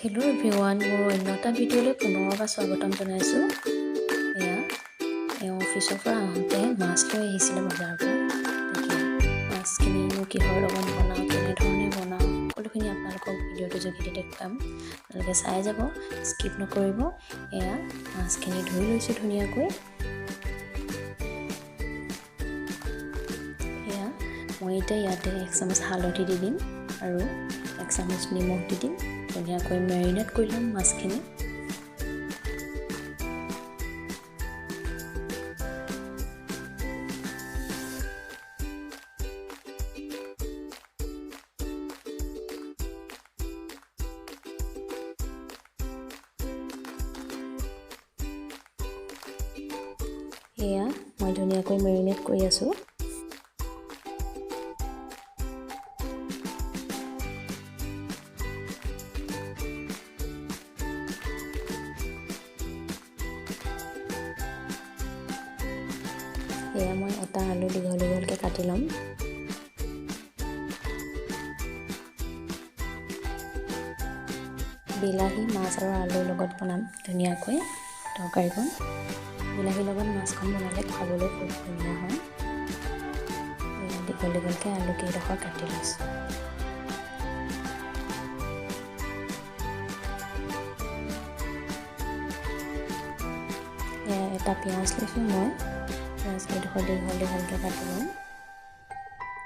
Hello' everyone, মোৰ অন্য এটা ভিডিঅ'লৈ পুনৰবাৰ স্বাগতম জনাইছোঁ। এওঁ অফিচৰ পৰা আহোঁতে মাছ লৈ আহিছিলে বজাৰৰ পৰা। তাকে মাছখিনিনো কিহৰ লগত বনাওঁ, কেনেধৰণে বনাওঁ, সকলোখিনি আপোনালোকক ভিডিঅ'টোৰ যোগেদি দেখুৱাম। আপোনালোকে চাই যাব, স্কিপ নকৰিব। এয়া মাছখিনি ধুই লৈছোঁ ধুনীয়াকৈ। এয়া মই এতিয়া ইয়াতে 1 চামুচ হালধি দি দিম আৰু 1 চামুচ নিমখ দি দিম। ধুনীয়াকৈ মেৰিনেট কৰি ল'ম মাছখিনি। এয়া মই ধুনীয়াকৈ মেৰিনেট কৰি আছোঁ। এয়া মই এটা আলু দীঘল দীঘলকৈ কাটি ল'ম। বিলাহী, মাছ আৰু আলুৰ লগত বনাম ধুনীয়াকৈ তৰকাৰীখন। বিলাহীৰ লগত মাছখন বনালে খাবলৈ খুব ধুনীয়া হয়। দীঘল দীঘলকৈ আলু কেইডোখৰ কাটি লৈছোঁ। এটা পিঁয়াজ লৈছোঁ মই। পিঁয়াজ কেইডোখৰ দীঘল দীঘলকৈ কাটি ল'ম,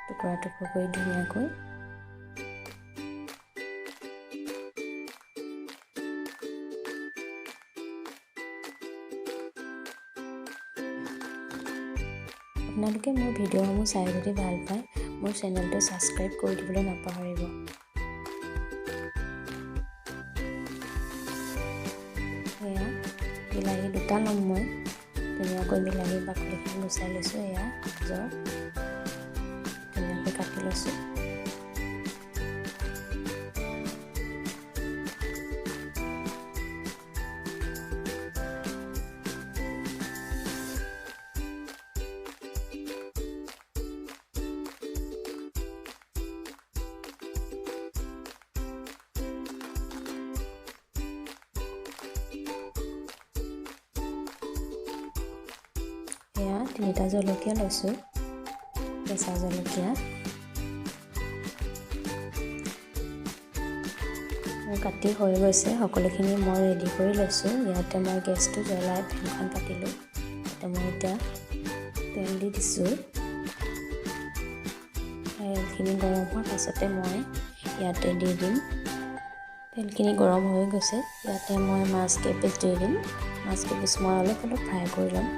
টুকুৰা টুকুৰ কৰি ধুনীয়াকৈ। আপোনালোকে মোৰ ভিডিঅ'সমূহ চাই যদি ভাল পায়, মোৰ চেনেলটো ছাবস্ক্ৰাইব কৰি দিবলৈ নাপাহৰিব। এয়া বিলাহী দুটা ল'ম মই। ধুনীয়াকৈ বিলাহীৰ বাকলিখিনি গুচাই লৈছোঁ। এয়া গাজৰ ধুনীয়াকৈ কাটি লৈছোঁ। এয়া 3টা জলকীয়া লৈছোঁ, কেঁচা জলকীয়া। মোৰ কাটি হৈ গৈছে, সকলোখিনি মই ৰেডি কৰি লৈছোঁ। ইয়াতে মই গেছটো জ্বলাই ফেনখন পাতিলোঁ। ইয়াতে মই এতিয়া তেল দি দিছোঁ। তেলখিনি গৰম হোৱাৰ পাছতে মই ইয়াতে দি দিম। তেলখিনি গৰম হৈ গৈছে, ইয়াতে মই মাছ কেইপিচ দি দিম। মাছ কেইপিচ মই অলপ ফ্ৰাই কৰি ল'ম।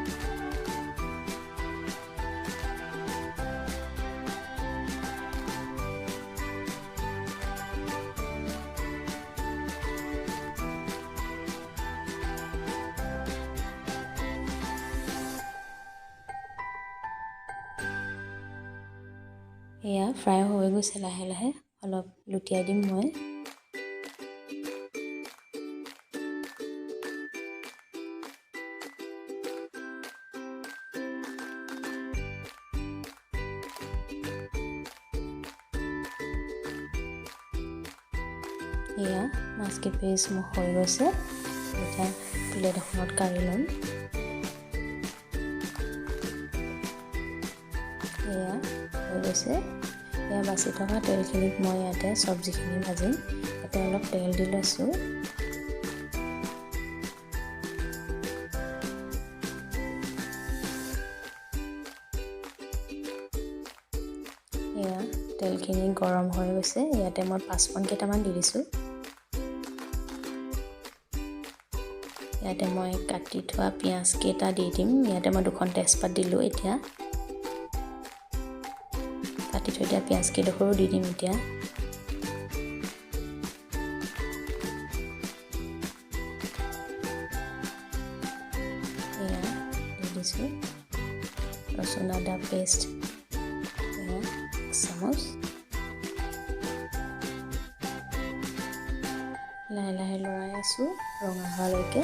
এয়া ফ্ৰাই হৈ গৈছে, লাহে লাহে অলপ লুটিয়াই দিম মই। এয়া মাছ কেইপিচ মোৰ হৈ গৈছে, এতিয়া প্লেট এখনত কাঢ়ি ল'ম। এয়া হৈ গৈছে। এয়া বাচি থকা তেলখিনিত মই ইয়াতে চব্জিখিনি ভাজিম। ইয়াতে অলপ তেল দি লৈছোঁ। এয়া তেলখিনি গৰম হৈ গৈছে, ইয়াতে মই 5 ফোৰণ কেইটামান দি দিছোঁ। ইয়াতে মই কাটি থোৱা পিঁয়াজ কেইটা দি দিম। ইয়াতে মই 2খন তেজপাত দিলোঁ। এতিয়া কাটি থৈ দিয়া পিঁয়াজ কেইডোখৰো দি দিম এতিয়া। এয়া দি দিছোঁ ৰচুন আদা পেষ্ট, এয়া 1 চামুচ। লাহে লাহে লৰাই আছোঁ ৰঙা হোৱালৈকে।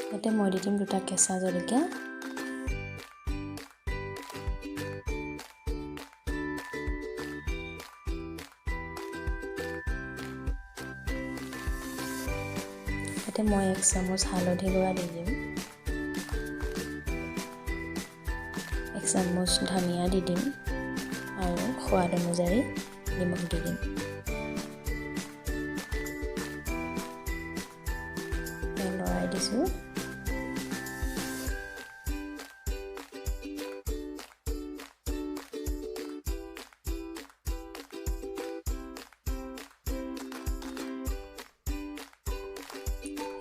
ইয়াতে মই দি দিম 2টা কেঁচা জলকীয়া। ইয়াতে মই 1 চামুচ হালধি গুড়া দি দিম। 1 চামুচ ধনিয়া দি দিম আৰু সোৱাদ অনুযায়ী নিমখ দি দিম। লৰাই দিছোঁ।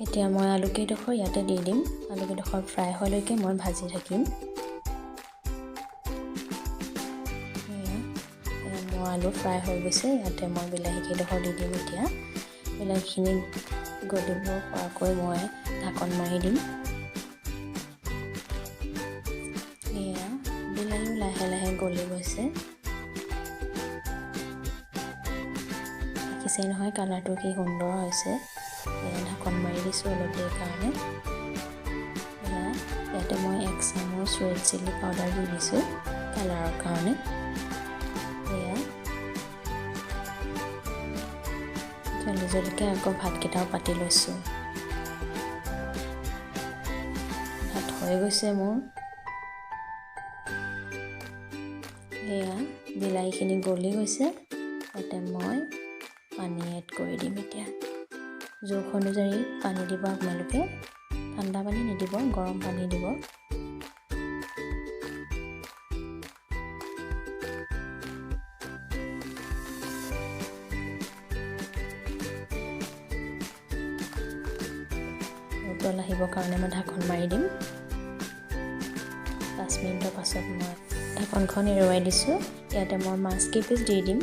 এতিয়া মই আলুকেইডোখৰ ইয়াতে দি দিম। আলুকেইডোখৰ ফ্ৰাই হোৱালৈকে মই ভাজি থাকিম। মোৰ আলু ফ্ৰাই হৈ গৈছে। ইয়াতে মই বিলাহীকেইডোখৰ দি দিম। এতিয়া বিলাহীখিনি গলিব পৰাকৈ মই ঢাকন মাৰি দিম। এয়া বিলাহীও লাহে লাহে গলি গৈছে। দেখিছে নহয় কালাৰটো কি সুন্দৰ হৈছে। ঢাকন মাৰি দিছোঁ অলপ দেৰিৰ কাৰণে। ইয়াতে মই 1 চামুচ ৰেড চিলি পাউডাৰ দি দিছোঁ কালাৰৰ কাৰণে। জলকীয়া আকৌ ভাতকেইটাও পাতি লৈছোঁ। ভাত হৈ গৈছে মোৰ। এয়া বিলাহীখিনি গলি গৈছে। তাতে মই পানী এড কৰি দিম। এতিয়া জোখ অনুযায়ী পানী দিব আপোনালোকে। ঠাণ্ডা পানী নিদিব, গৰম পানী দিব। উতল আহিবৰ কাৰণে মই ঢাকন মাৰি দিম। 5 মিনিটৰ পাছত মই ঢাকনখন এৰুৱাই দিছোঁ। ইয়াতে মই মাছ কেইপিচ দি দিম।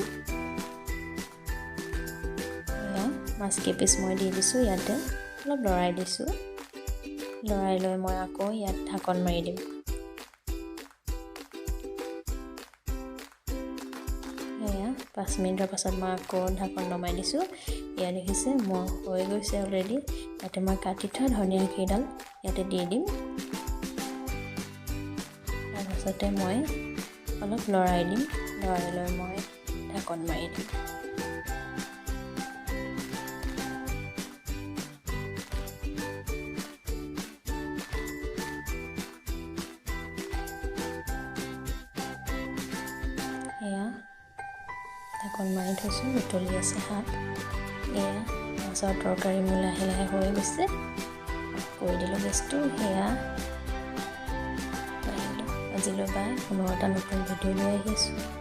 মাছ কেইপিচ মই দি দিছোঁ। ইয়াতে অলপ লৰাই দিছোঁ। লৰাই লৈ মই আকৌ ইয়াত ঢাকন মাৰি দিম। এয়া 5 মিনিটৰ পাছত মই আকৌ ঢাকন নমাই দিছোঁ। এয়া দেখিছে মোৰ হৈ গৈছে অলৰেডি। ইয়াতে মই কাটি থোৱা ধনিয়া কেইডাল ইয়াতে দি দিম। তাৰপাছতে মই অলপ লৰাই দিম। লৰাই লৈ মই ঢাকন মাৰি দিম। এয়া ঢাকন মাৰি থৈছোঁ। উতলি আছে শাক। এয়া মাছৰ তৰকাৰী মোৰ লাহে লাহে হৈ গৈছে। কৰি দিলোঁ গেছটো। সেয়া আজিলৈ বাই পুনৰ এটা নতুন ভিডিঅ' লৈ আহি আছোঁ।